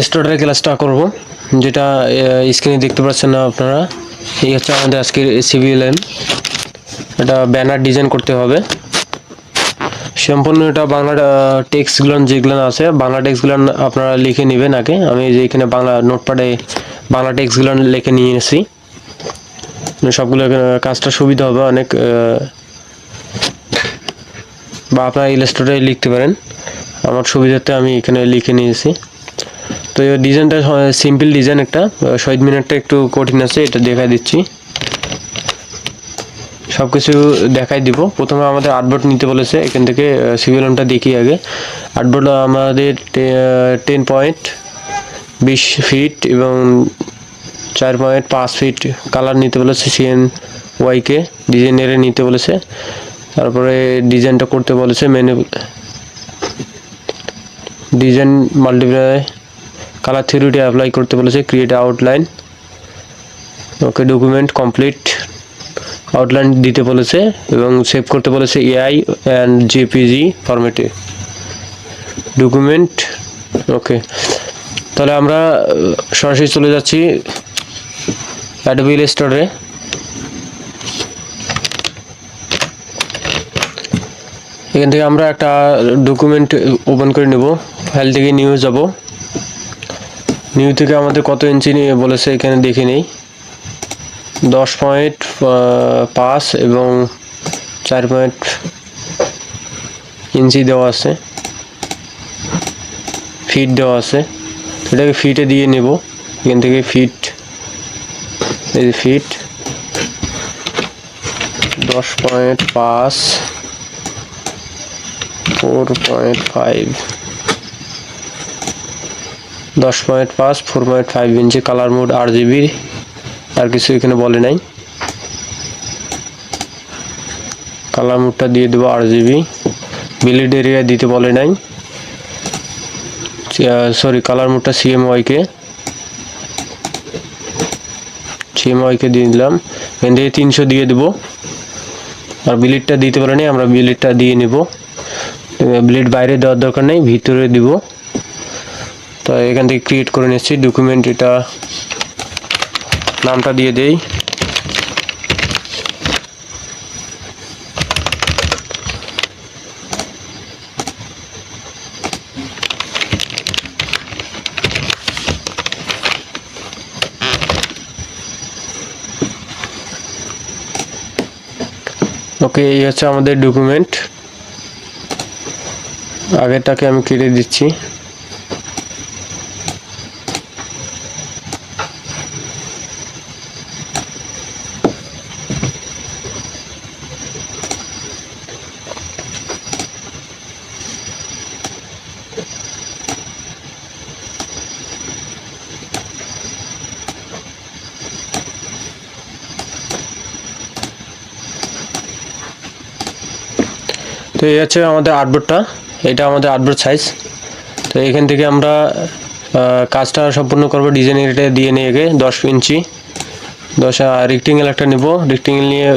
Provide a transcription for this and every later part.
Starter ক্লাসটা করব, যেটা স্ক্রিনে দেখতে পাচ্ছেন না আপনারা। এই হচ্ছে আমাদের আজকের সিভিএলএম। এটা ব্যানার ডিজাইন করতে হবে সম্পূর্ণ। এটা বাংলা টেক্সটগুলো যেগুলো আছে, বাংলা টেক্সটগুলো আপনারা লিখে নেবেন আগে। আমি যে এখানে বাংলা নোটপ্যাডে বাংলা টেক্সটগুলো লিখে নিয়ে এসেছি, সবগুলো কাজটা সুবিধা হবে অনেক। বা আপনারা ইলাস্ট্রেটরে লিখতে পারেন, আমার সুবিধাতে আমি এখানে লিখে নিয়েছি। তো এই ডিজাইনটা সিম্পল ডিজাইন, একটা শহীদ মিনারটা একটু কঠিন আছে, এটা দেখাই দিচ্ছি। সব কিছু দেখাই দিব। প্রথমে আমাদের আর্টবোর্ড নিতে বলেছে, এখান থেকে সিভিএলএমটা দেখি আগে। আর্টবোর্ড আমাদের 10.20 ফিট এবং 4.5 ফিট কালার নিতে বলেছে। CNYK ডিজাইনারে নিতে বলেছে। তারপরে ডিজাইনটা করতে বলেছে, মেনু ডিজাইন মাল্টিপ্লাই কালার থিওরিটি অ্যাপ্লাই করতে বলেছে। Create outline, okay. Document complete, outline দিতে বলেছে এবং সেভ করতে বলেছে AI অ্যান্ড JPG ফরম্যাটে। Document, okay. তাহলে আমরা সরাসরি চলে যাচ্ছি অ্যাডোবি ইলাস্ট্রেটরে। এখান থেকে আমরা একটা ডকুমেন্ট ওপেন করে নেব। ফাইল থেকে নিউ যাব। নিউ থেকে আমাদের কত ইঞ্চি নিয়ে বলেছে এখানে দেখে নেই। 10.5 এবং 4 ইঞ্চি দেওয়া আছে, ফিট দেওয়া আছে। এটাকে ফিটে দিয়ে নেব। এখান থেকে ফিট, এই যে ফিট 10.5 4.5 10.5 4.5 ইঞ্চি। কালার মোড RGB, আর কিছু এখানে বলে নাই। কালার মোডটা দিয়ে দেবো RGB। বিলিড এরিয়া দিতে বলে নাই, সরি, কালার মোডটা CMYK দিয়ে দিলাম। এখান থেকে 300 দিয়ে দেবো। আর বিলিডটা দিতে পারে নাই, আমরা বিলিডটা দিয়ে নেব। বিলিড বাইরে দেওয়ার দরকার নেই, ভিতরে দিব। তো এখান থেকে ক্রিয়েট করে নিচ্ছি ডকুমেন্ট। এটা নামটা দিয়ে দেই, ওকে। এই হচ্ছে আমাদের ডকুমেন্ট। আগেরটাকে আমি কেটে দিচ্ছি। তো এই হচ্ছে আমাদের আর্টবোর্ডটা, এটা আমাদের আর্টবোর্ড সাইজ। তো এখান থেকে আমরা কাজটা সম্পূর্ণ করবো। ডিজাইন এটা দিয়ে নিয়ে গিয়ে 10 ইঞ্চি 10 রেক্টেঙ্গেল একটা নেব। রেক্টেঙ্গেল নিয়ে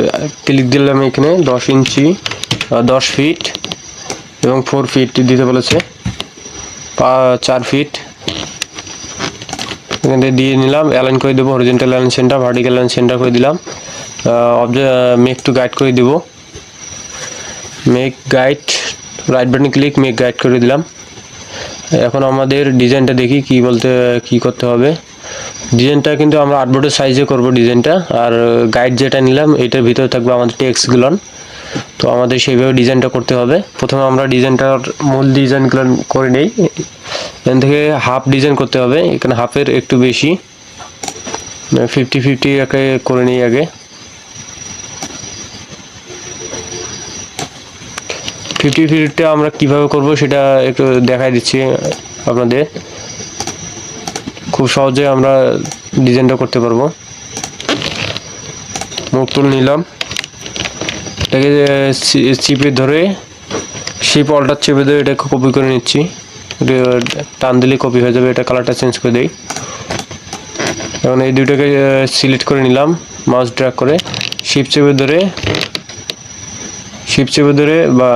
ক্লিক দিলাম এখানে 10 ইঞ্চি 10 ফিট এবং 4 ফিট দিতে বলেছে, 4 ফিট এখান থেকে দিয়ে নিলাম। অ্যালাইন করে দেবো, horizontal align centre, vertical align centre করে দিলাম। মেক টু গাইড করে দিব। Make guide, right button click, make guide করে দিলাম। এখন আমাদের ডিজাইনটা দেখি কি করতে হবে। ডিজাইনটা কিন্তু আমরা আর্টবোর্ডের সাইজে করব ডিজাইনটা। আর গাইড যেটা নিলাম এটার ভিতরে থাকবে আমাদের টেক্সটগুলো। তো আমাদের সেইভাবে ডিজাইনটা করতে হবে। প্রথমে আমরা ডিজাইনটার মূল ডিজাইনগুলো করে নেই। এখান থেকে হাফ ডিজাইন করতে হবে। এখানে হাফের একটু বেশি 50-50 একে করে নিই আগে। 50-50টা আমরা কিভাবে করব সেটা একটু দেখাই দিচ্ছি আপনাদের। খুব সহজে আমরা ডিজাইনটা করতে পারবো। মুভ টুল নিলাম, এটাকে চিপে ধরে শিপ অল্টার চেপে ধরে এটাকে কপি করে নিচ্ছি। টান দিলে কপি হয়ে যাবে। এটা কালারটা চেঞ্জ করে দিই। এখন এই দুইটাকে সিলেক্ট করে নিলাম, মাউস ড্র্যাগ করে শিপ চেপে ধরে বা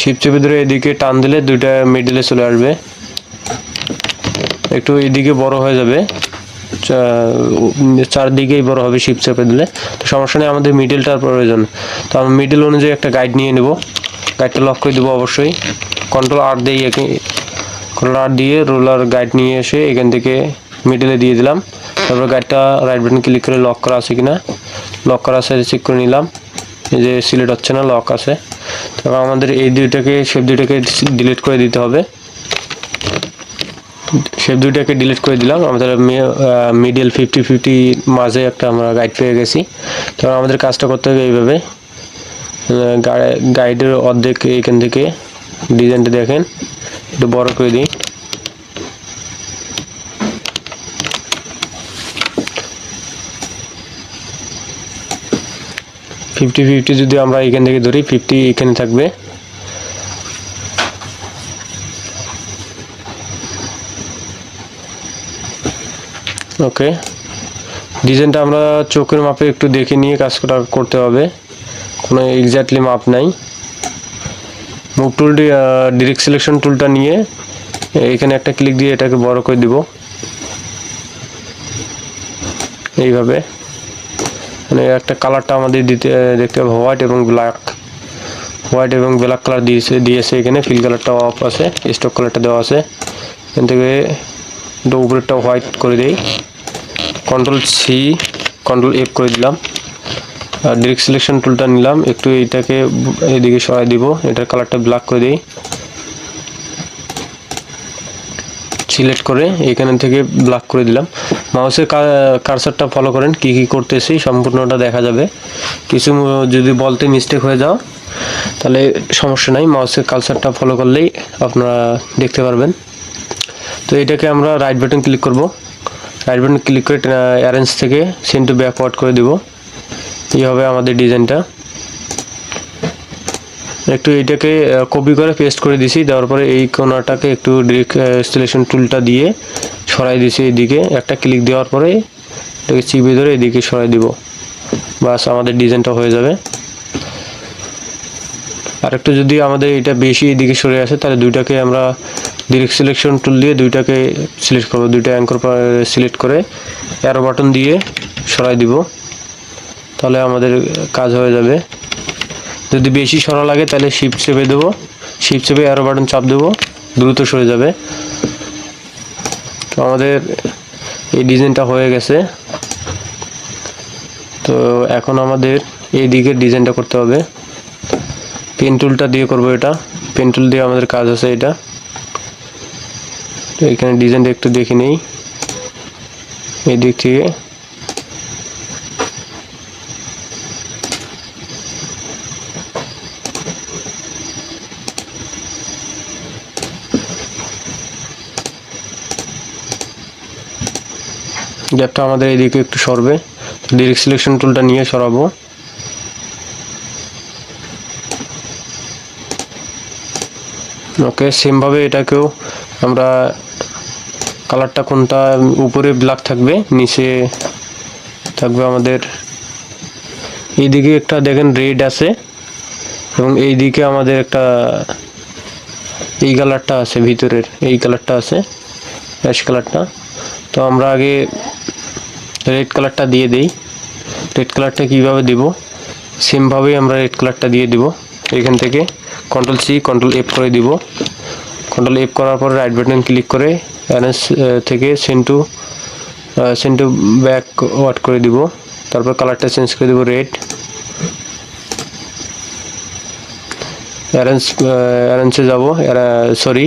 শিফট চেপে ধরে এদিকে টান দিলে দুইটা মিডলে চলে আসবে, একটু এদিকে বড় হয়ে যাবে, চারদিকেই বড় হবে শিফট চেপে দিলে। তো সমস্যা নেই, আমাদের মিডলটার প্রয়োজন। তো আমি মিডল অনুযায়ী একটা গাইড নিয়ে নেব, গাইডটা লক করে দেবো অবশ্যই। কন্ট্রোল আর দিয়ে রোলার গাইড নিয়ে এসে এখান থেকে মিডলে দিয়ে দিলাম। তারপর গাইডটা রাইট বাটন ক্লিক করে লক করা আছে কিনা, লক করা আছে চেক করে নিলাম, এই যে সিলেক্ট হচ্ছে না, লক আছে। তারপর আমাদের এই শেপ দুইটাকে ডিলিট করে দিতে হবে। শেপ দুইটাকে ডিলিট করে দিলাম। আমাদের মিডল 50-50 মাঝে একটা আমরা গাইড পেয়ে গেছি। তারপর আমাদের কাজটা করতে হবে এইভাবে, গাইডের অর্ধেক এইখান থেকে ডিজাইনটা দেখেন একটু বড় করে দিই। যদি আমরা এখান থেকে ধরি 50 এখানে থাকবে। ওকে, ডিজাইনটা আমরা চোখের মাপে একটু দেখে নিয়ে কাজ করতে হবে, কোনো এক্স্যাক্টলি মাপ নাই। মুভ টুল, ডিরেক্ট সিলেকশন টুলটা নিয়ে এখানে একটা ক্লিক দিয়ে এটাকে বড় করে দিব এইভাবে। মানে একটা কালারটা আমাদের দেখতে হবে হোয়াইট এবং ব্ল্যাক কালার দিয়েছে এখানে। ফিল কালারটা অফ আছে, স্টক কালারটা দেওয়া আছে। এখান থেকে উপরেরটা হোয়াইট করে দিই, কন্ট্রোল সি কন্ট্রোল এফ করে দিলাম। আর ডিরেক্ট সিলেকশন টুলটা নিলাম, একটু এইটাকে এদিকে সরাই দিব, এটার কালারটা ব্ল্যাক করে দিই। সিলেক্ট করে এখান থেকে ব্ল্যাক করে দিলাম। মাউসের কার্সারটা ফলো করেন, কি করতেছি সম্পূর্ণটা দেখা যাবে। কিছু যদি বলতে মিস্টেক হয়ে যাও তাহলে সমস্যা নাই, মাউসের কার্সারটা ফলো করলেই আপনারা দেখতে পারবেন। তো এটাকে আমরা রাইট বাটন ক্লিক করব, রাইট বাটন ক্লিক করে অ্যারেঞ্জ থেকে সেন্ড টু ব্যাকওয়ার্ড করে দেব। এই হবে আমাদের ডিজাইনটা। একটু এইটাকে কপি করে পেস্ট করে দিছি, দেওয়ার পরে এই কোণাটাকে একটু ডিরেক্ট সিলেকশন টুলটা দিয়ে সরাই দিছি এদিকে। একটা ক্লিক দেওয়ার পরে এটাকে চিপে ধরে এদিকে সরাই দিব, বাস আমাদের ডিজাইনটা হয়ে যাবে। আর একটু যদি আমাদের এটা বেশি এদিকে সরে আসে তাহলে দুইটাকে আমরা ডিরেক্ট সিলেকশন টুল দিয়ে দুইটাকে সিলেক্ট করব, দুইটা অ্যাঙ্কর সিলেক্ট করে অ্যারো বাটন দিয়ে সরাই দিব, তাহলে আমাদের কাজ হয়ে যাবে। যদি বেশি সরা লাগে তাহলে শিফট চেপে দেবো, শিফট চেপে অ্যারো বাটন চাপ দেবো, দ্রুত সরে যাবে। তো আমাদের এই ডিজাইনটা হয়ে গেছে। তো এখন আমাদের এই দিকের ডিজাইনটা করতে হবে, পেন টুলটা দিয়ে করব। এটা পেন টুল দিয়ে আমাদের কাজ আছে এটা। তো এখানে ডিজাইনটা একটু দেখে নেই এই দিক থেকে। গ্যাপটা আমাদের এইদিকে একটু সরবে, ডিরেক্ট সিলেকশন টুলটা নিয়ে সরাবো। ওকে, সেমভাবে এটাকেও আমরা কালারটা কোনটা উপরে ব্ল্যাক থাকবে, নিচে থাকবে আমাদের এইদিকে একটা দেখেন রেড আছে, এবং এইদিকে আমাদের একটা এই কালারটা আছে, ভিতরের এই কালারটা আছে, অ্যাশ কালারটা। তো আমরা আগে রেড কালারটা দিয়ে দেই। রেড কালারটা কীভাবে দিব, সেমভাবেই আমরা রেড কালারটা দিয়ে দিব। এখান থেকে কন্ট্রোল সি কন্ট্রোল এফ করে দিব। কন্ট্রোল এফ করার পর রাইট বাটন ক্লিক করে অ্যারেঞ্জ থেকে সেন্ড টু ব্যাকওয়ার্ড করে দিব। তারপর কালারটা চেঞ্জ করে দিব রেড। অ্যারেঞ্জে যাব, সরি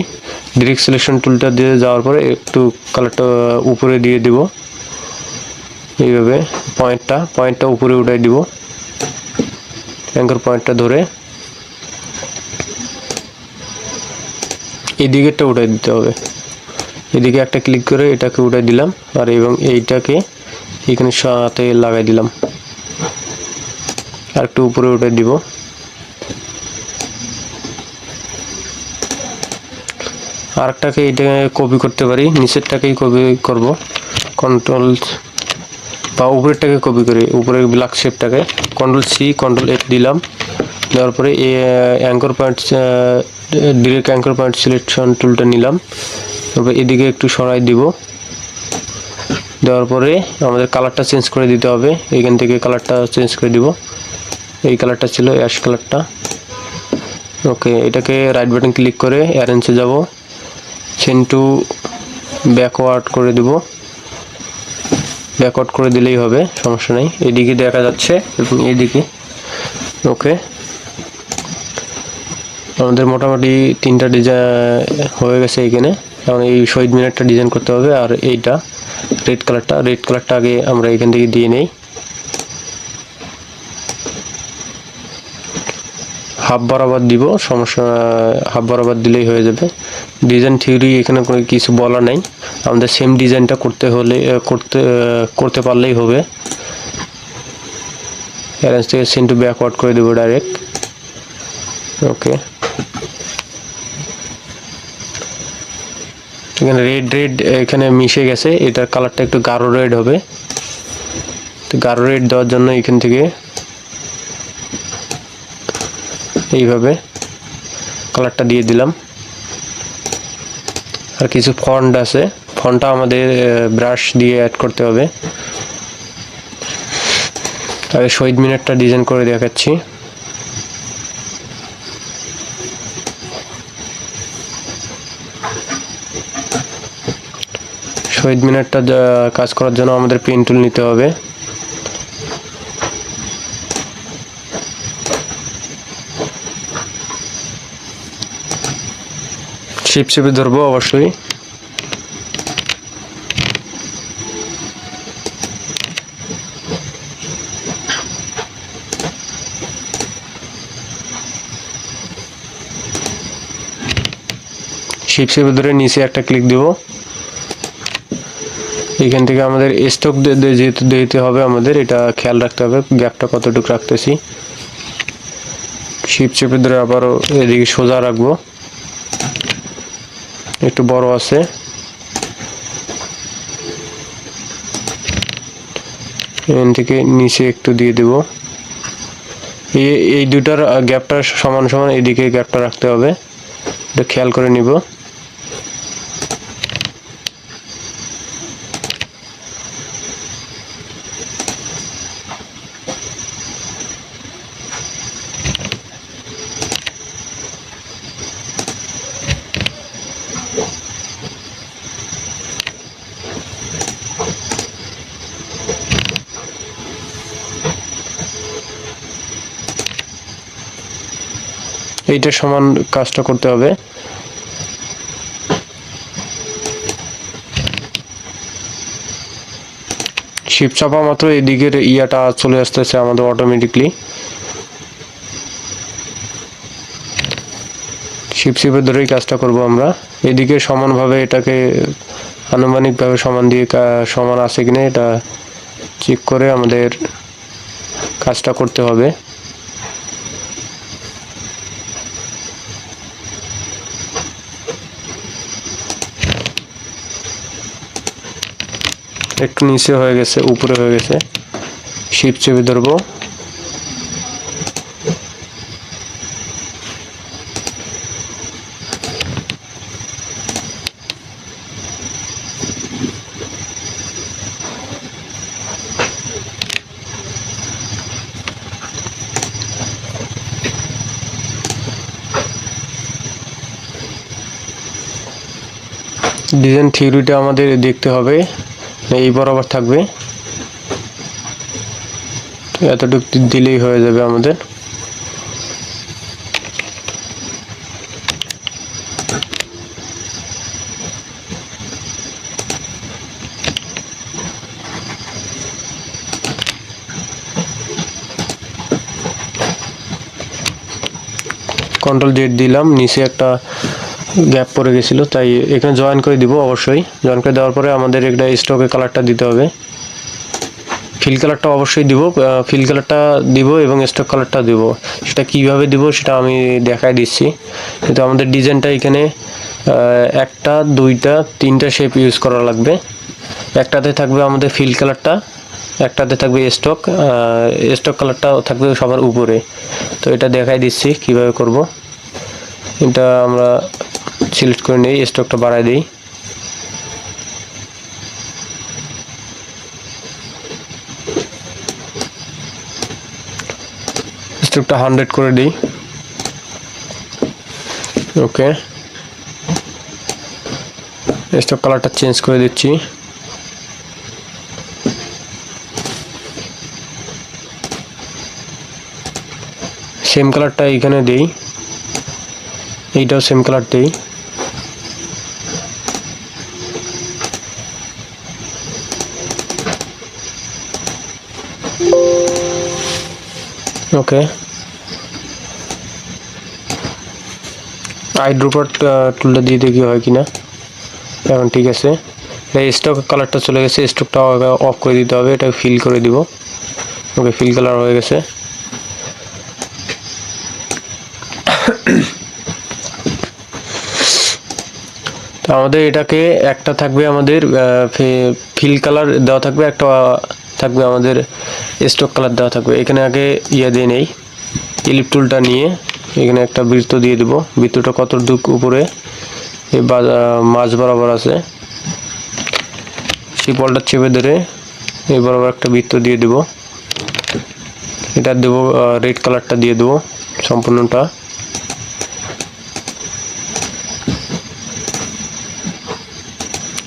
ডিরেক্ট সিলেকশন টুলটা দিয়ে যাওয়ার পরে একটু কালারটা উপরে দিয়ে দিব, এইভাবে পয়েন্টটা উপরে উঠাই দিব, অ্যাঙ্কর পয়েন্টটা ধরে এই দিকেরটা উঠাই দিতে হবে। এদিকে একটা ক্লিক করে এটাকে উঠাই দিলাম, আর এবং এইটাকে এখানে সাথে লাগাই দিলাম, আর একটু উপরে উঠাই দিব। আরেকটাকে এইটা কপি করতে পারি, নিচেরটাকেই কপি করব, কন্ট্রোল বা উপরেরটাকে কপি করি, উপরের ব্ল্যাক শেপটাকে কন্ট্রোল সি কন্ট্রোল এফ দিলাম, দেওয়ার পরে এই anchor point direct anchor point selection টুলটা নিলাম, তারপর এদিকে একটু সরাই দিব। দেওয়ার পরে আমাদের কালারটা চেঞ্জ করে দিতে হবে, এখান থেকে কালারটা চেঞ্জ করে দিব। এই কালারটা ছিল অ্যাশ কালারটা। ওকে, এটাকে রাইট বাটন ক্লিক করে অ্যারেঞ্জে যাব, চেন টু ব্যাকওয়ার্ড করে দেব। ব্যাকওয়ার্ড করে দিলেই হবে, সমস্যা নেই। এদিকে দেখা যাচ্ছে এবং এদিকে। ওকে, আমাদের মোটামুটি 3টা ডিজাইন হয়ে গেছে এখানে। এখন এই শহীদ মিনারটা ডিজাইন করতে হবে, আর এইটা রেড কালারটা আগে আমরা এখান থেকে দিয়ে নেই। হাফ বরাবর দিব, সমস্যা, হাফ বরাবর দিলেই হয়ে যাবে। ডিজাইন থিওরি এখানে কোনো কিছু বলা নাই, আমাদের সেম ডিজাইনটা করতে পারলেই হবে। অ্যারেঞ্জ থেকে চেন টু ব্যাকওয়ার্ড করে দেবো ডাইরেক্ট। ওকে, এখানে রেড এখানে মিশে গেছে, এটার কালারটা একটু গাঢ় রেড হবে। তো গাঢ় রেড দেওয়ার জন্য এখান থেকে এইভাবে কালারটা দিয়ে দিলাম। আর কিছু ফন্ট আছে, ফন্টটা আমাদের ব্রাশ দিয়ে অ্যাড করতে হবে। আগে শহীদ মিনারটা ডিজাইন করে দেখাচ্ছি। শহীদ মিনারটা কাজ করার জন্য আমাদের পেন টুল নিতে হবে। শিপ চেপে ধরবো অবশ্যই। শিপ চেপে ধরে নিচে একটা ক্লিক দিব। এখান থেকে আমাদের স্টক যেহেতু দিতে হবে, আমাদের এটা খেয়াল রাখতে হবে গ্যাপটা কতটুকু রাখতেছি। শিপ চেপে ধরে আবারও এদিকে সোজা রাখবো, একটু বড় আছে। এখান থেকে নিচে একটু দিয়ে দেব। এই দুটার গ্যাপটা সমান সমান, এদিকে গ্যাপটা রাখতে হবে, এটা খেয়াল করে নিব। এইটা সমান কাজটা করতে হবে। শিপ চাপা মাত্র এদিকের ইয়াটা চলে আসতেছে আমাদের অটোমেটিকলি। শিপ চেপে ধরেই কাজটা করব আমরা। এদিকে সমানভাবে এটাকে আনুমানিকভাবে সমান দিয়ে সমান আছে কিনা এটা চেক করে আমাদের কাজটা করতে হবে। একটু নিচে হয়ে গেছে, উপরে হয়ে গেছে, শিপ চেপে ধরবো। ডিজাইন থিওরিটা আমাদের দেখতে হবে, এই বরাবর থাকবে, এতটুকু দিলেই হয়ে যাবে আমাদের। কন্ট্রোল জেড দিলাম, নিচে একটা গ্যাপ পড়ে গেছিলো, তাই এখানে জয়েন করে দিব। অবশ্যই জয়েন করে দেওয়ার পরে আমাদের একটা স্ট্রোকের কালারটা দিতে হবে। ফিল কালারটা অবশ্যই দিব, ফিল কালারটা দিব এবং স্ট্রোক কালারটা দিব। সেটা কিভাবে দিব সেটা আমি দেখাই দিচ্ছি। কিন্তু আমাদের ডিজাইনটা এখানে 1টা 2টা 3টা শেপ ইউজ করা লাগবে। একটাতে থাকবে আমাদের ফিল কালারটা, একটাতে থাকবে স্টক, স্টক কালারটা থাকবে সবার উপরে। তো এটা দেখাই দিচ্ছি কিভাবে করব। এটা আমরা সিলেক্ট করে নিই, স্টকটা বাড়াই দিই। স্টকটা 100 করে দিই। ওকে, স্টক কালারটা চেঞ্জ করে দিচ্ছি। সেম কালারটা এইখানে দেই, এইটাও সেম কালার দেই। ওকে, আই ড্রপার টুলটা দিয়ে দেখি হয় কিনা। এখন ঠিক আছে, এই স্টক কালারটা চলে গেছে, স্টকটা অফ করে দিতে হবে, এটা ফিল করে দিব। ওকে, ফিল কালার হয়ে গেছে। তো আমাদের এটাকে একটা থাকবে আমাদের ফিল কালার দেওয়া থাকবে, একটা থাকবে আমাদের স্টক কালার দেওয়া থাকবে। এখানে আগে ইয়ে দিয়ে নেই, ইলিপ টুলটা নিয়ে এখানে একটা বৃত্ত দিয়ে দেব। বৃত্তটা কত দূর উপরে এই মাঝ বরাবর আছে, শিপলটা চেপে ধরে এই বরাবর একটা বৃত্ত দিয়ে দেব। এটা দেব রেড কালারটা দিয়ে দেব সম্পূর্ণটা।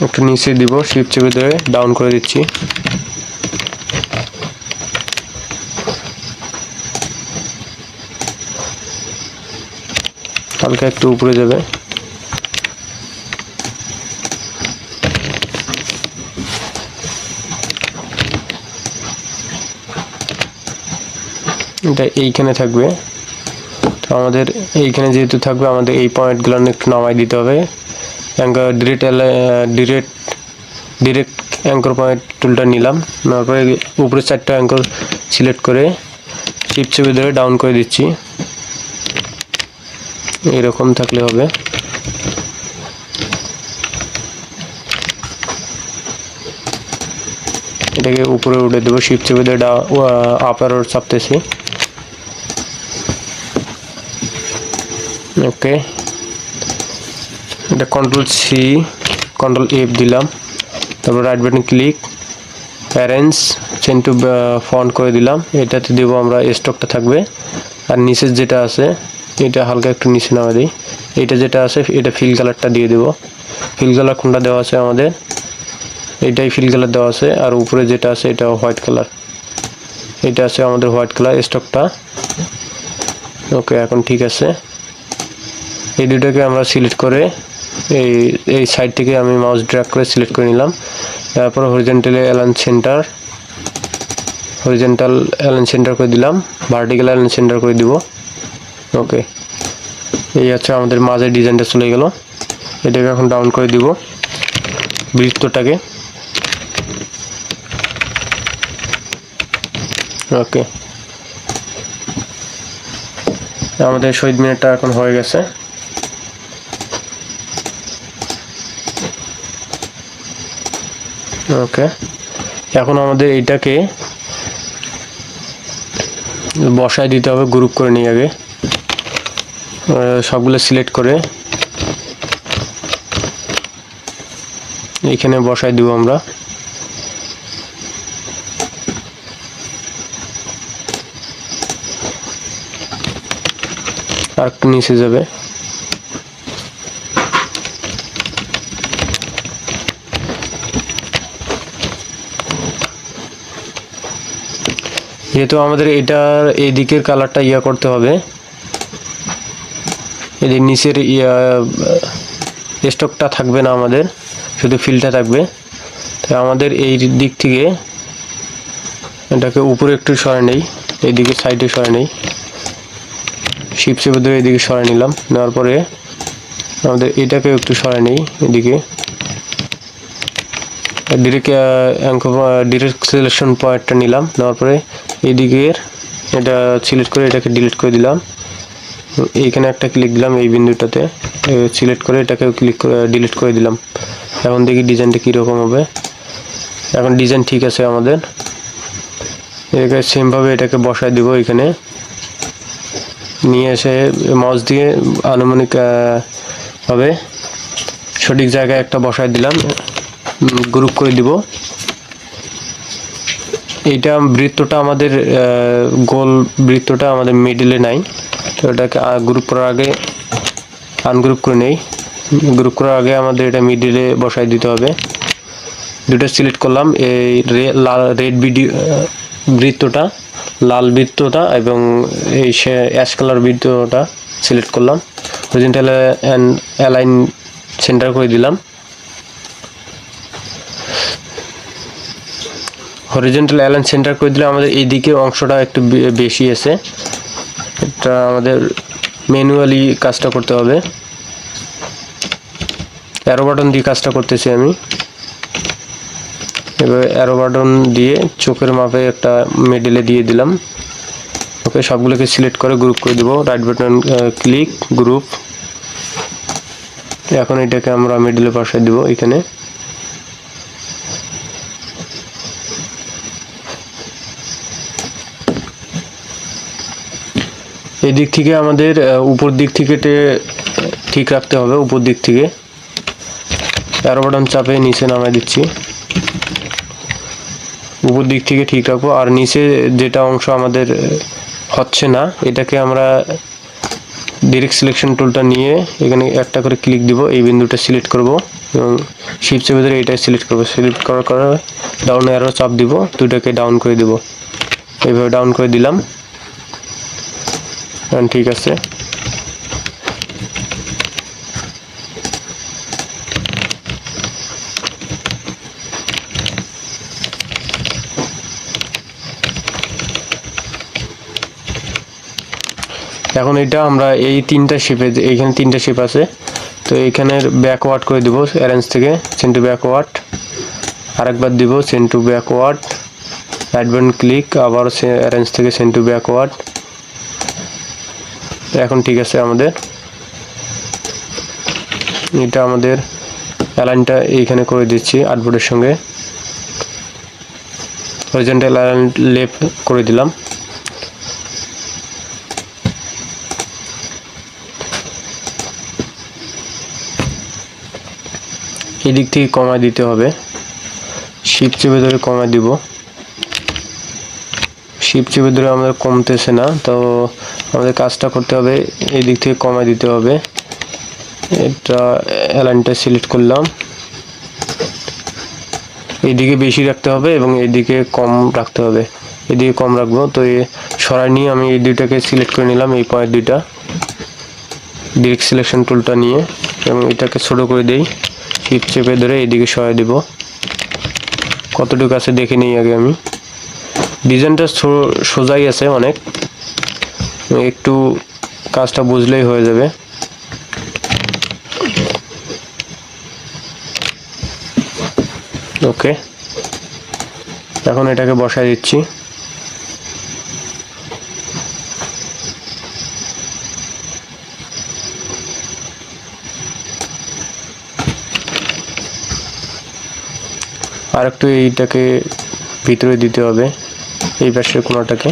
একটু নিচে দিব, শিফট চেপে ধরে ডাউন করে দিচ্ছি। হালকা একটু উপরে যাবে। এটা এইখানে থাকবে। তো আমাদের এইখানে যেহেতু থাকবে, আমাদের এই পয়েন্টগুলো একটু নামাই দিতে হবে। অ্যাঙ্কর ডিরেক্ট অ্যাঙ্কর পয়েন্ট টুলটা নিলাম, নেওয়ার পরে উপরে 4টা অ্যাঙ্কর সিলেক্ট করে শিফট চেপে ধরে ডাউন করে দিচ্ছি। এরকম থাকলে হবে। এটাকে উপরে উঠে দেবো, শিফট চেপে ধরে আপ অ্যারো চাপতেছি। ওকে, এটা কন্ট্রোল-C কন্ট্রোল-F দিলাম। তারপর right button click, arrange change to font করে দিলাম। এটাতে দেবো আমরা স্টকটা থাকবে, আর নিচের যেটা আছে এটা হালকা একটু নিচে নামা দিই। এটা যেটা আছে এটা ফিল কালারটা দিয়ে দেবো। ফিল কালার কোনটা দেওয়া আছে আমাদের, এটাই ফিল কালার দেওয়া আছে। আর উপরে যেটা আছে এটা হোয়াইট কালার, এটা আছে আমাদের হোয়াইট কালার স্টকটা। ওকে, এখন ঠিক আছে। এই দুটোকে আমরা সিলেক্ট করে এই সাইড থেকে আমি মাউস ড্র্যাগ করে সিলেক্ট করে নিলাম। তারপর হরিজন্টাল অ্যালাইন সেন্টার করে দিলাম, ভার্টিক্যাল অ্যালাইন সেন্টার করে দিব। ওকে, এই হচ্ছে আমাদের মাঝের ডিজাইনটা চলে গেল। এটাকে এখন ডাউন করে দিব বৃত্তটাকে। ওকে, আমাদের শহীদ মিনারটা এখন হয়ে গেছে। ওকে, এখন আমাদের এইটাকে বসায় দিতে হবে, গ্রুপ করে নিই আগে সবগুলো সিলেক্ট করে এখানে বসায় দিব আমরা। আর একটু নিচে যাবে। যেহেতু আমাদের এটার এই দিকের কালারটা ইয়া করতে হবে, এদের নিচের স্টকটা থাকবে না, আমাদের শুধু ফিলটা থাকবে। তাই আমাদের এই দিক থেকে এটাকে উপরে একটু সরে নেই, এইদিকে সাইডে সরে নেই, শিফট চেপে ধরে এদিকে সরে নিলাম। নেওয়ার পরে আমাদের এটাকে একটু সরে নেই এদিকে, ডিরেক্ট সিলেকশন পয়েন্টটা নিলাম। নেওয়ার পরে এইদিকের এটা সিলেক্ট করে এটাকে ডিলিট করে দিলাম। এইখানে একটা ক্লিক দিলাম, এই বিন্দুটাতে সিলেক্ট করে এটাকে ক্লিক করে ডিলিট করে দিলাম। এখন দেখি ডিজাইনটা কীরকম হবে। এখন ডিজাইন ঠিক আছে আমাদের। এটাকে সেমভাবে এটাকে বসায় দিব এখানে, নিয়ে এসে মাউস দিয়ে আনুমানিক ভাবে সঠিক জায়গায় একটা বসায় দিলাম, গ্রুপ করে দিব। এইটা বৃত্তটা আমাদের গোল বৃত্তটা আমাদের মিডলে নাই, তো এটাকে গ্রুপ করার আগে আনগ্রুপ করে নেই। গ্রুপ করার আগে আমাদের এটা মিডলে বসাই দিতে হবে। দুটো সিলেক্ট করলাম, এই রেড বৃত্তটা, লাল বৃত্তটা এবং এই অ্যাশ কালার বৃত্তটা সিলেক্ট করলাম। হরিজন্টাল অ্যালাইন সেন্টার করে দিলাম। হরিজন্টাল অ্যালাইন সেন্টার করে দিলে আমাদের এই দিকের অংশটা একটু বেশি আছে, এটা আমাদের ম্যানুয়ালি কাজটা করতে হবে। অ্যারো বাটন দিয়ে কাজটা করতেছি আমি। এবার অ্যারো বাটন দিয়ে চোখের মাপে একটা মিডলে দিয়ে দিলাম। ওকে, সবগুলোকে সিলেক্ট করে গ্রুপ করে দেবো। Right button click, group. এখন এটাকে আমরা মিডলে বসাই দিব এখানে। এই দিক থেকে আমাদের উপর দিক থেকে ঠিক রাখতে হবে, উপর দিক থেকে অ্যারো বাটন চাপে নিচে নামাই দিচ্ছি। উপর দিক থেকে ঠিক রাখবো। আর নিচে যেটা অংশ আমাদের হচ্ছে না, এটাকে আমরা ডাইরেক্ট সিলেকশন টুলটা নিয়ে এখানে একটা করে ক্লিক দিব, এই বিন্দুটা সিলেক্ট করব এবং শিফট চেপে ধরে এটাই সিলেক্ট করব। সিলেক্ট করার পরে ডাউন অ্যারো চাপ দিব, দুটাকে ডাউন করে দিব। এইভাবে ডাউন করে দিলাম, ঠিক আছে। এখন এটা আমরা এই তিনটা শেপে, এইখানে তিনটা শেপ আছে, তো এইখানের ব্যাকওয়ার্ড করে দিব অ্যারেঞ্জ থেকে, চেন টু ব্যাকওয়ার্ড। আরেকবার দিব send to backward, right button click, আবার অ্যারেঞ্জ থেকে চেন টু ব্যাকওয়ার্ড। এখন ঠিক আছে আমাদের। এটা আমাদের অ্যালাইনটা এইখানে করে দিচ্ছি আর্টবোর্ডের সঙ্গে। হরিজন্টাল অ্যালাইন লেফট করে দিলাম। এদিক থেকে কমায় দিতে হবে, শিফট চেপে ধরে কমায় দিব। শিফট চেপে ধরে আমাদের কমতেছে না, তো আমাদের কাজটা করতে হবে, এই দিক থেকে কমায় দিতে হবে। এটা অ্যালাইনটা সিলেক্ট করলাম, এইদিকে বেশি রাখতে হবে এবং এইদিকে কম রাখতে হবে। এদিকে কম রাখবো, তো সরাই নিয়ে আমি এই দুইটাকে সিলেক্ট করে নিলাম, এই পয়েন্ট দুইটা ডাইরেক্ট সিলেকশন টুলটা নিয়ে, এবং এটাকে ছোট করে দেই, শিফট চেপে ধরে এইদিকে সরাই দিব। কতটুকু আছে দেখে নিই আগে আমি। ডিজাইনটা সোজাই আছে অনেক, একটু কাজটা বুঝলেই হয়ে যাবে। ওকে, এখন এটাকে বসাই দিচ্ছি। আর একটু এইটাকে ভিতরে দিতে হবে, এই পাশের কোণাটাকে।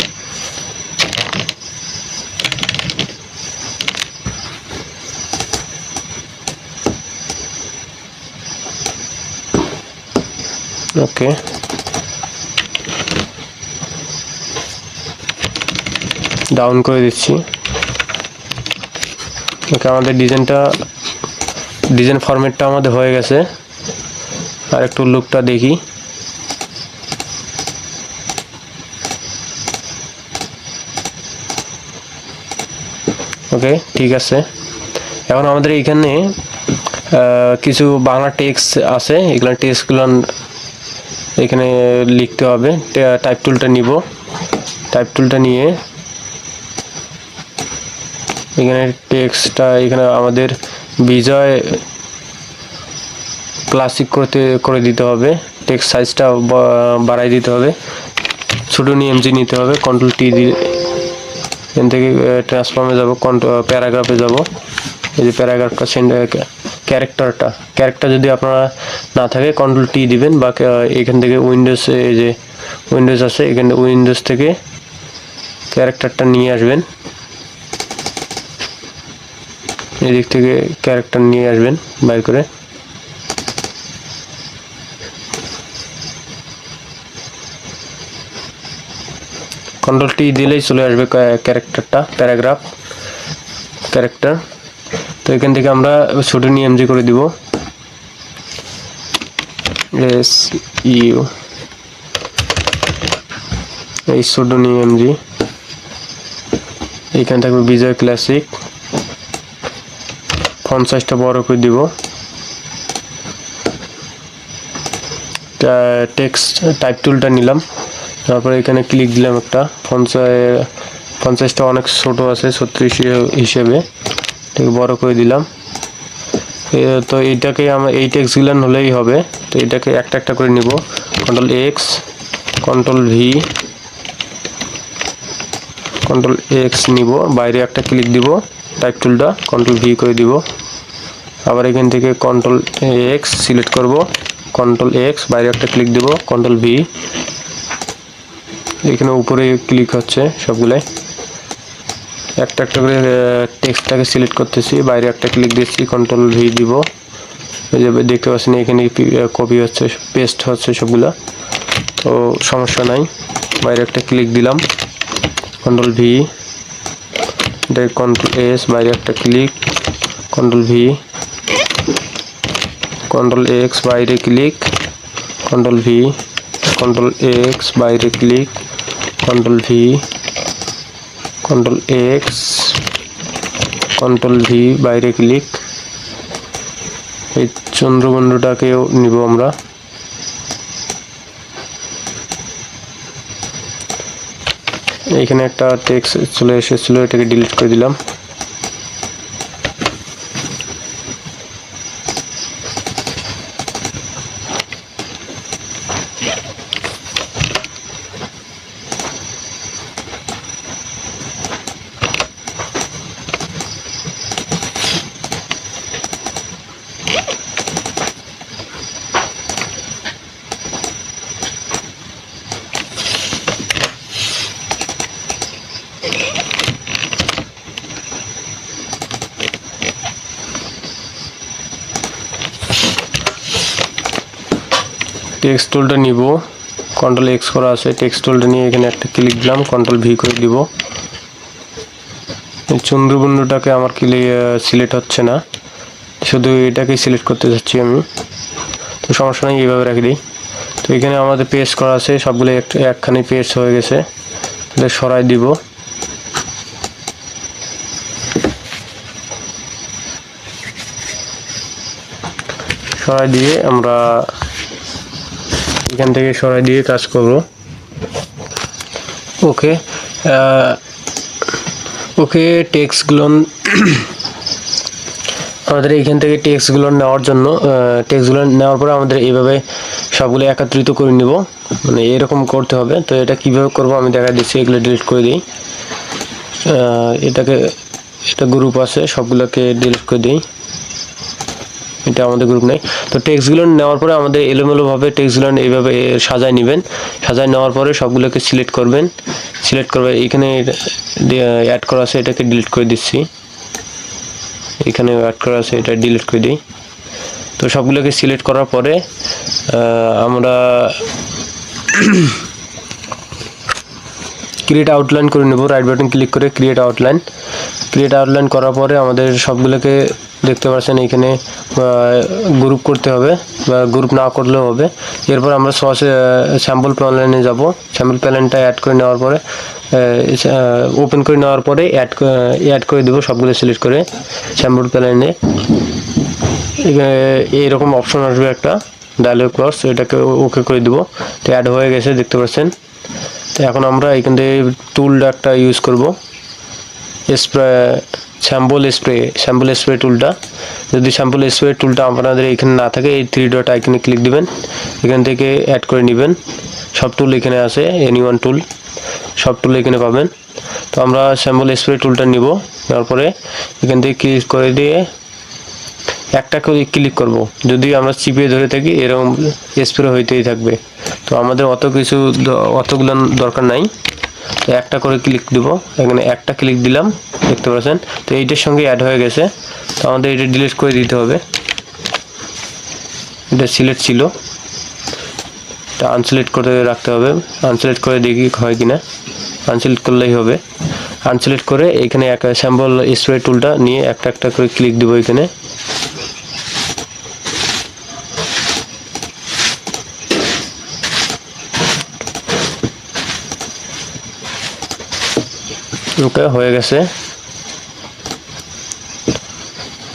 ওকে, ডাউন করে দিচ্ছি। ওকে, আমাদের ডিজাইন ফরম্যাটটা আমাদের হয়ে গেছে। আর একটু লুকটা দেখি। ওকে, ঠিক আছে। এখন আমাদের এইখানে কিছু বাংলা টেক্সট আছে, এগুলো টেক্সটগুলো এখানে লিখতে হবে। টাইপ টুলটা নিব, টাইপ টুলটা নিয়ে এখানে টেক্সটটা এখানে আমাদের বিজয় ক্লাসিক করে দিতে হবে। টেক্সট সাইজটা বাড়াই দিতে হবে, ছোটো নিয়ে এমজি নিতে হবে। কন্ট্রোল টি দিয়ে এখান থেকে ট্রান্সফর্মে যাব, প্যারাগ্রাফে যাব। এই যে প্যারাগ্রাফটা ক্যারেক্টার যদি আপনারা না থাকে কন্ট্রোল টি দিবেন, বা এখান থেকে উইন্ডোজ, এই যে উইন্ডোজ আছে এখানে, উইন্ডোজ থেকে ক্যারেক্টারটা নিয়ে আসবেন, এদিক থেকে ক্যারেক্টার নিয়ে আসবেন বাইর করে। কন্ট্রোল টি দিলেই চলে আসবে ক্যারেক্টারটা, প্যারাগ্রাফ ক্যারেক্টার। তো এখান থেকে আমরা ছোটো নিয়ে এমজি করে দিব, SU এই ছোটো নিয়ে এমজি। এখানে থাকবে বিজয় ক্লাসিক, ফন্ট সাইজটা বড় করে দিব। টেক্সট টাইপ টুলটা নিলাম, তারপরে এখানে ক্লিক দিলাম একটা, ফন্ট সাইজটা অনেক ছোট আছে 36 হিসেবে, এটাকে বড় করে দিলাম। তো এইটাকে আমরা এই টেক্সটগুলো হলেই হবে, তো এটাকে একটা একটা করে নিব। Control X, control V, control x নিব, বাইরে একটা ক্লিক দিব, টাইপ টুলটা কন্ট্রোল ভি করে দিব। আবার এখান থেকে কন্ট্রোল এক্স সিলেক্ট করব, কন্ট্রোল এক্স, বাইরে একটা ক্লিক দিব, কন্ট্রোল ভি। এখানে উপরে ক্লিক হচ্ছে সবগুলাই, একটা একটা করে টেক্সটটাকে সিলেক্ট করতেছি, বাইরে একটা ক্লিক দিচ্ছি, কন্ট্রোল ভি দিব। এই যে দেখতে পাচ্ছেন এখানে কপি হচ্ছে, পেস্ট হচ্ছে সবগুলা, তো সমস্যা নাই। বাইরে একটা ক্লিক দিলাম, কন্ট্রোল ভি, কন্ট্রোল এস, বাইরে একটা click, control V, control X, বাইরে click, control V, control X, বাইরে click, control V, control X, control V, বাইরে ক্লিক। এই চন্দ্রবন্ধুটাকেও নিব আমরা। এইখানে একটা টেক্সট চলে এসেছিল, এটাকে ডিলিট করে দিলাম। টেক্সট টুলটা নিব, কন্ট্রোল এক্স করা আছে, টেক্সট টুলটা নিয়ে এখানে একটা ক্লিক দিলাম, কন্ট্রোল ভি করে দিব। এই চন্দ্রবিন্দুটাকে আমার সিলেক্ট হচ্ছে না, শুধু এটাকেই সিলেক্ট করতে যাচ্ছি আমি, তো সমস্যা নেই, এইভাবে রেখে দিই। তো এখানে আমাদের পেস্ট করা আছে সবগুলো, একখানে পেস্ট হয়ে গেছে, তাহলে সরাই দিব। সরাই দিয়ে আমরা এখান থেকে সরাই দিয়ে কাজ করব। ওকে ওকে টেক্সটগুলো আমাদের এইখান থেকে টেক্সটগুলো নেওয়ার জন্য, টেক্সটগুলো নেওয়ার পরে আমাদের এইভাবে সবগুলো একত্রিত করে নিব, মানে এরকম করতে হবে। তো এটা কিভাবে করব আমি দেখা দিচ্ছি, এগুলো ডিলিট করে দিই। এটা গ্রুপ আছে, সবগুলোকে ডিলিট করে দিই, এটা আমাদের গ্রুপ নেই। তো টেক্সটগুলো নেওয়ার পরে আমাদের এলোমেলোভাবে টেক্সটগুলো এইভাবে সাজায় নেবেন, সাজায় নেওয়ার পরে সবগুলোকে সিলেক্ট করবেন, সিলেক্ট করবে। এখানে অ্যাড করা আছে, এটাকে ডিলিট করে দিচ্ছি, এখানে অ্যাড করা আছে, এটা ডিলিট করে দিই। তো সবগুলোকে সিলেক্ট করার পরে আমরা ক্রিয়েট আউটলাইন করে নেব, রাইট বাটন ক্লিক করে ক্রিয়েট আউটলাইন। ক্রিয়েট আউটলাইন করার পরে আমাদের সবগুলোকে দেখতে পাচ্ছেন এখানে গ্রুপ করতে হবে, বা গ্রুপ না করলেও হবে। এরপর আমরা স্যাম্পল প্যানেলে যাব, স্যাম্পল প্যানেলটা অ্যাড করে নেওয়ার পরে, ওপেন করে নেওয়ার পরে অ্যাড করে দেবো সবগুলো সিলেক্ট করে স্যাম্পল প্যানেলে। এইরকম অপশন আসবে একটা ডায়লগ বক্স, এটাকে ওকে করে দেবো। তো অ্যাড হয়ে গেছে দেখতে পাচ্ছেন। তো এখন আমরা এখান থেকে টুলটা একটা ইউজ করব, স্যাম্পল স্প্রে টুলটা। যদি স্যাম্পল স্প্রে টুলটা আপনাদের এখানে না থাকে, এই 3 ডট আইকনে ক্লিক দিবেন, এখান থেকে অ্যাড করে নেবেন। সব টুল এখানে আছে, এনি ওয়ান টুল, সব টুল এখানে পাবেন। তো আমরা স্যাম্পল স্প্রে টুলটা নিব, নেওয়ার পরে এখান থেকে ক্লিক করে দিয়ে একটা করে ক্লিক করব। যদি আমরা চিপিয়ে ধরে থাকি এরকম স্প্রে হইতেই থাকবে। তো আমাদের অতগুলো দরকার নাই, তো একটা করে ক্লিক দিব। এখানে একটা ক্লিক দিলাম, দেখতে পাচ্ছেন। তো এইটার সঙ্গে অ্যাড হয়ে গেছে। তো আমাদের এটা ডিলিট করে দিতে হবে। এটা সিলেক্ট ছিল, এটা আনসিলেক্ট করে রাখতে হবে। আনসিলেক্ট করে দেখি হয় কিনা, আনসিলেক্ট করলেই হবে। আনসিলেক্ট করে এখানে এক স্যাম্পল স্প্রে টুলটা নিয়ে একটা একটা করে ক্লিক দিব এখানে। ওকে, হয়ে গেছে।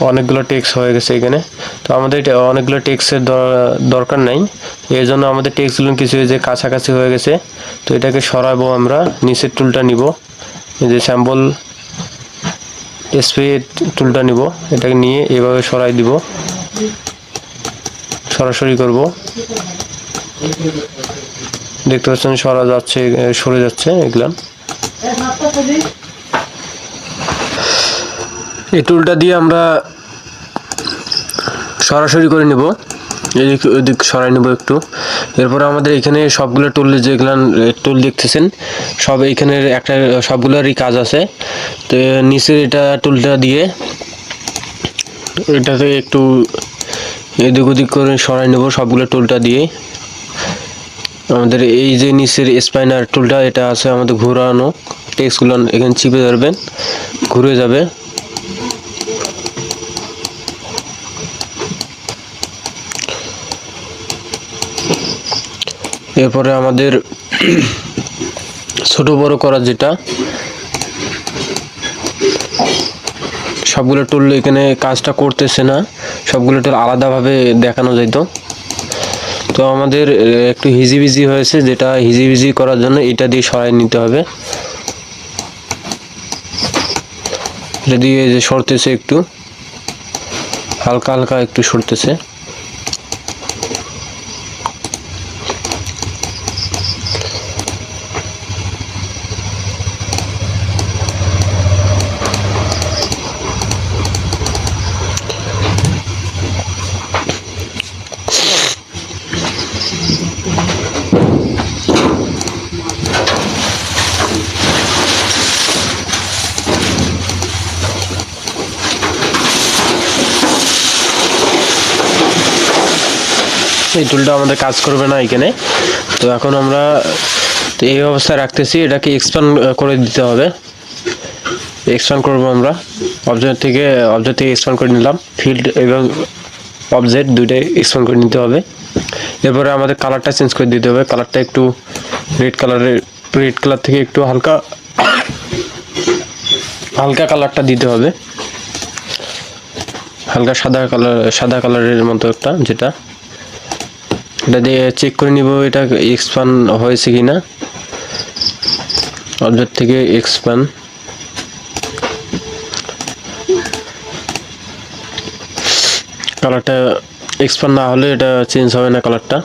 অনেকগুলো টেক্সট হয়ে গেছে এখানে। তো আমাদের অনেকগুলো টেক্সটের দরকার নাই, এই জন্য আমাদের টেক্সটগুলো কিছু যে কাছাকাছি হয়ে গেছে। তো এটাকে সরাবো আমরা, নিচের টুলটা নিব, এই যে স্যাম্পল স্প্রে টুলটা নিব, এটাকে নিয়ে এভাবে সরাই দিব, সরাসরি করব। দেখতে পাচ্ছেন সরে যাচ্ছে এগুলা। এই টুলটা দিয়ে আমরা সরাসরি করে নেব, এদিক সরাই নেব একটু। এরপরে আমাদের এখানে সবগুলো টুল, যেগুলো টুল দেখতেছেন সব এখানে একটা সবগুলোরই কাজ আছে। তো নিচের এটা টুলটা দিয়ে এটাকে একটু এদিক ওদিক করে সরাই নেব সবগুলো টুলটা দিয়ে। আমাদের এই যে নিচের স্পাইনার টুলটা, এটা আছে আমাদের ঘোরানো। টেক্সটগুলো এখানে চিপে ধরবেন, ঘুরে যাবে। এরপরে আমাদের ছোট বড় করা, যেটা সবগুলো টুল এখানে কাজটা করতেছে না, সবগুলো টুল আলাদাভাবে দেখানো যেত। তো আমাদের একটু হিজিবিজি হয়েছে, যেটা হিজিবিজি করার জন্য এটা দিয়ে সরাই নিতে হবে। এটা দিয়ে যে সরতেছে, একটু হালকা হালকা একটু সরতেছে। এই টুলটা আমাদের কাজ করবে না এখানে। তো এখন আমরা এই অবস্থায় রাখতেছি, এটাকে এক্সপ্যান্ড করে দিতে হবে। এক্সপ্যান্ড করবো আমরা, অবজেক্ট থেকে এক্সপ্যান্ড করে নিলাম। ফিল্ড এবং অবজেক্ট দুইটাই এক্সপ্যান্ড করে নিতে হবে। এরপরে আমাদের কালারটা চেঞ্জ করে দিতে হবে। কালারটা একটু রেড কালার থেকে একটু হালকা কালারটা দিতে হবে, হালকা সাদা কালারের মতো একটা, যেটা এটা দিয়ে চেক করে নিব এটা এক্সপ্যান্ড হয়েছে কিনা। অবজেক্ট থেকে এক্সপ্যান্ড, কালারটা এক্সপ্যান্ড না হলে এটা চেঞ্জ হবে না কালারটা।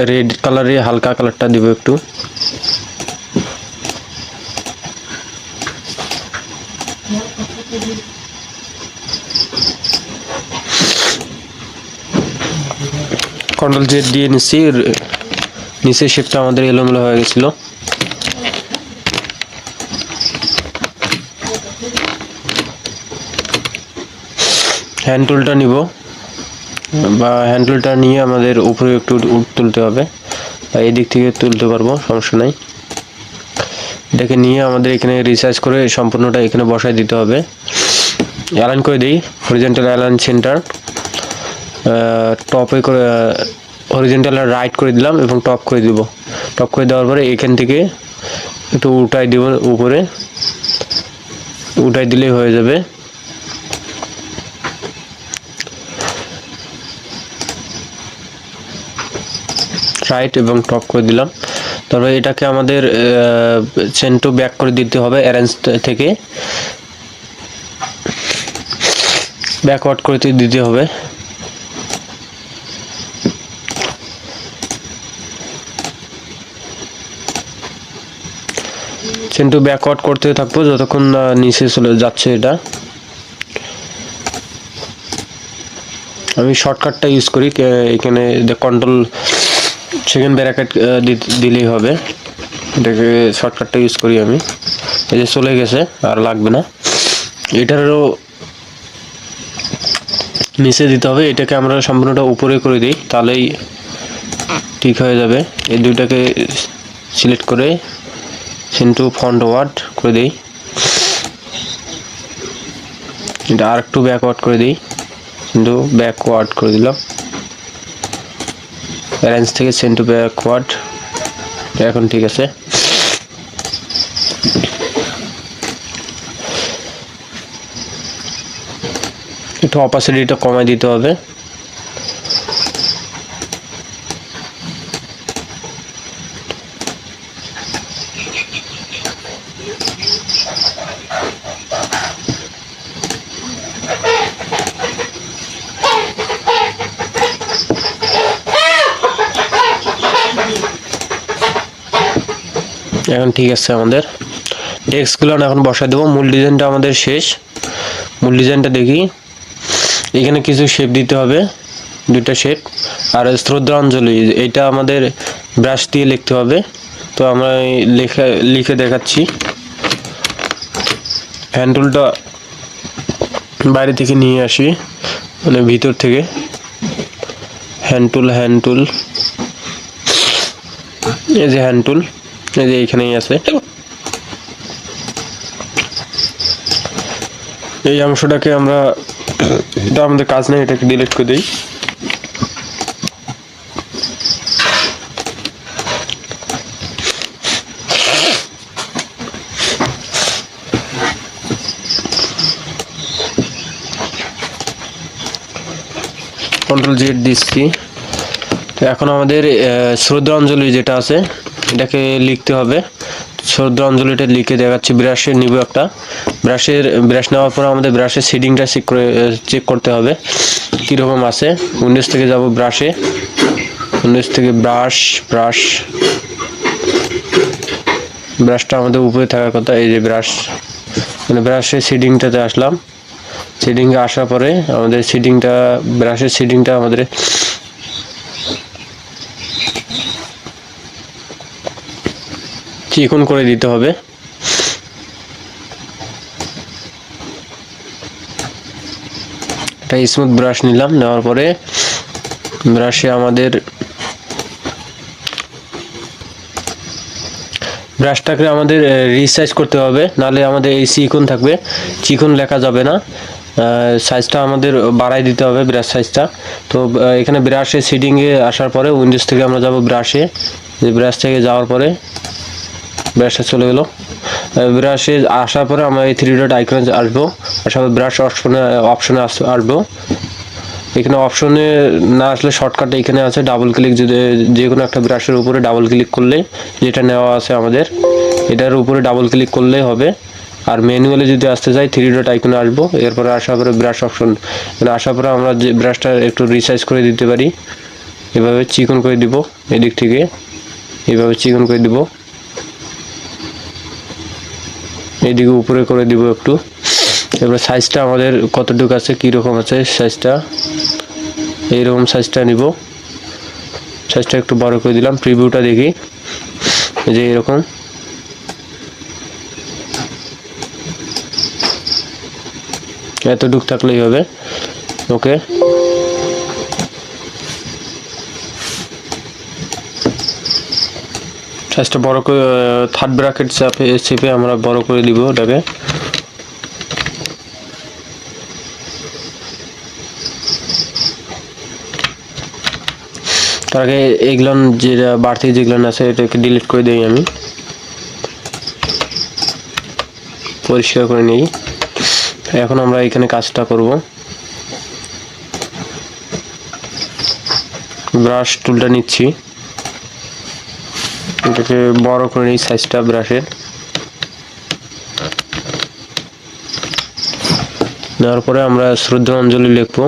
রেড কালারে হালকা কালারটা দিব একটু। কন্ট্রোল জেড দিয়ে নিচ্ছি, নিচের শেপটা আমাদের এলোমেলো হয়ে গেছিল। হ্যান্ড টুলটা নিব, বা হ্যান্ড টুলটা নিয়ে আমাদের উপরে একটু তুলতে হবে, বা এদিক থেকে তুলতে পারবো, সমস্যা নাই। এটাকে নিয়ে আমাদের এখানে রিসার্চ করে সম্পূর্ণটা এখানে বসায় দিতে হবে। অ্যালাইন করে দিই, হরিজন্টাল অ্যালাইন সেন্টার, টপে করে হরিজন্টাল রাইট করে দিলাম এবং টপ করে দিব। টপ করে দেওয়ার পরে এখান থেকে একটু উঠাই দিব, উপরে উঠাই দিলেই হয়ে যাবে। রাইট এবং টপ করে দিলাম। তারপরে এটাকে আমাদের সেন্টো ব্যাক করে দিতে হবে, অ্যারেঞ্জ থেকে ব্যাকওয়ার্ড করে দিতে হবে। সেন্টু ব্যাকওয়ার্ড করতে থাকবো যতক্ষণ না নিচে চলে যাচ্ছে। এটা আমি শর্টকাটটা ইউজ করি, এখানে কন্ট্রোল সেকেন্ড ব্র্যাকেট দিলেই হবে। এটাকে শর্টকাটটা ইউজ করি আমি। এই যে চলে গেছে, আর লাগবে না। এটারও নিচে দিতে হবে, এটাকে আমরা সম্পূর্ণটা উপরে করে দিই, তাহলেই ঠিক হয়ে যাবে। এই দুইটাকে সিলেক্ট করে সেন্টু ফরওয়ার্ড করে দিই, এটা আর একটু ব্যাকওয়ার্ড করে দিই, কিন্তু ব্যাকওয়ার্ড করে দিলাম। অ্যারেঞ্জ থেকে সেন্টু ব্যাকওয়ার্ড, এখন ঠিক আছে। একটু অপাসিটিটা কমাই দিতে হবে। এখন ঠিক আছে। আমাদের টেক্সটগুলো এখন বসাই দেবো। মূল ডিজাইনটা আমাদের শেষ। মূল ডিজাইনটা দেখি, এখানে কিছু শেপ দিতে হবে, দুইটা শেপ। আর শ্রদ্ধাঞ্জলি এটা আমাদের ব্রাশ দিয়ে লিখতে হবে। তো আমরা লিখে দেখাচ্ছি। হ্যান্ড টুলটা বাইরে থেকে নিয়ে আসি, মানে ভিতর থেকে। হ্যান্ড টুল এই যে হ্যান্ড টুল, এই যে এইখানেই আছে। এই অংশটাকে আমরা, এটা আমাদের কাজ নেই, এটাকে ডিলিট করে দিই। কন্ট্রোল জেড দিচ্ছি। এখন আমাদের শ্রদ্ধাঞ্জলি যেটা আছে এটাকে লিখতে হবে। শ্রদ্ধাঞ্জলিটা লিখে দেখাচ্ছি। ব্রাশে নিব একটা, ব্রাশ নেওয়ার পর আমাদের ব্রাশের শেডিংটা চেক করতে হবে কীরকম আছে। উইন্ডোজ থেকে যাব ব্রাশে, উইন্ডোজ থেকে ব্রাশটা আমাদের উপরে থাকার কথা। এই যে ব্রাশ, মানে ব্রাশের শেডিংটাতে আসলাম। শেডিংয়ে আসার পরে আমাদের ব্রাশের শেডিংটা আমাদের চিকন করে দিতে হবে। একটা স্মুথ ব্রাশ নিলাম, নেওয়ার পরে ব্রাশে আমাদের ব্রাশটাকে আমাদের রিসাইজ করতে হবে, নাহলে আমাদের এই চিকন থাকবে, চিকন লেখা যাবে না। সাইজটা আমাদের বাড়াই দিতে হবে, ব্রাশ সাইজটা। তো এখানে ব্রাশের শেডিংয়ে আসার পরে উইন্ডোজ থেকে আমরা যাব ব্রাশে। ব্রাশ থেকে যাওয়ার পরে ব্রাশটা চলে গেল। ব্রাশে আসার পরে আমরা এই 3 ডট আইকনে আসবো, আসার পর ব্রাশ অপশনে আসবো। এখানে অপশনে না আসলে শর্টকাট এখানে আছে, ডাবল ক্লিক, যদি যে কোনো একটা ব্রাশের উপরে ডাবল ক্লিক করলে, যেটা নেওয়া আছে আমাদের এটার উপরে ডাবল ক্লিক করলেই হবে। আর ম্যানুয়ালি যদি আসতে যাই 3 ডট আইকনে আসবো, এরপরে আসার পরে ব্রাশ অপশন, মানে আসার পরে আমরা যে ব্রাশটা একটু রিসাইজ করে দিতে পারি, এভাবে চিকন করে দিব, এদিক থেকে এভাবে চিকন করে দিব, এইদিকে উপরে করে দিব একটু। এবার সাইজটা আমাদের কতটুকু আছে, কীরকম আছে সাইজটা, এইরকম সাইজটা নিব। সাইজটা একটু বড় করে দিলাম। প্রিভিউটা দেখি, যে এরকম এতটুকু থাকলেই হবে। ওকে, সাইজটা বড় করে থার্ড ব্র্যাকেট চেপে আমরা বড় করে দিব এটাকে। তার আগে এগুলো যেটা বাড়তি যেগুলো আছে এটাকে ডিলিট করে দিই, আমি পরিষ্কার করে নিই। এখন আমরা এখানে কাজটা করব। ব্রাশ টুলটা নিচ্ছি, এটাকে বড় করে নিই সাইজটা ব্রাশের। নেওয়ার পরে আমরা শ্রদ্ধাঞ্জলি লিখবো।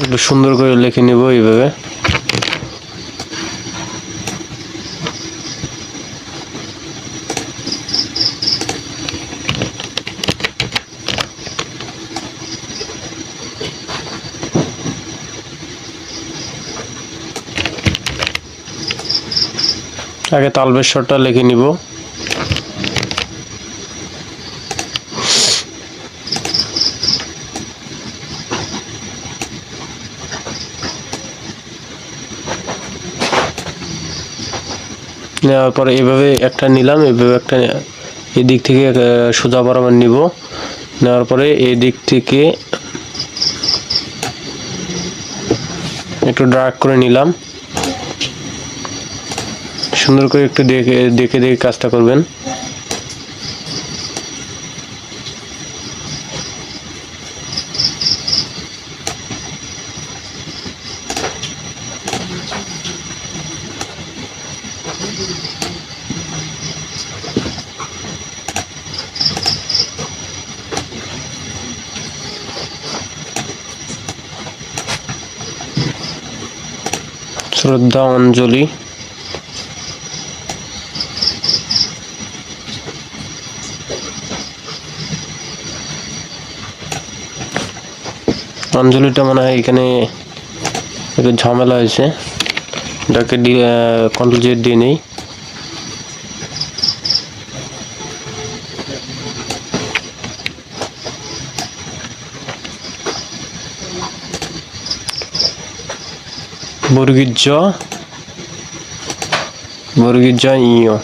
একটু সুন্দর করে লিখে নিব এইভাবে। আগে তালবেশ্বরটা লিখে নিব। নেওয়ার পরে এইভাবে একটা নিলাম, এইভাবে একটা এই দিক থেকে সোজা বরাবর নিব। নেওয়ার পরে এই দিক থেকে একটু ড্রাগ করে নিলাম। সুন্দর করে একটু দেখে দেখে দেখে কাজটা করবেন। শ্রদ্ধা অঞ্জলি, অঞ্জলিটা মনে হয় এখানে একটু ঝামেলা হয়েছে, এটাকে কন্ট্রোল জেড দিয়ে নেই। বর্গীজ বর্গীজ ইয়,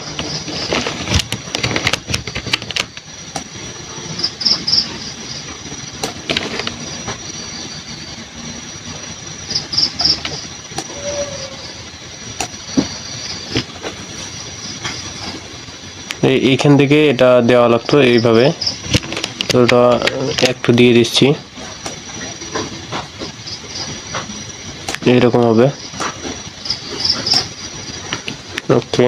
এইখান থেকে এটা দেওয়া লাগতো এইভাবে, তো এটা একটু দিয়ে দিচ্ছি, এইরকম হবে। ওকে।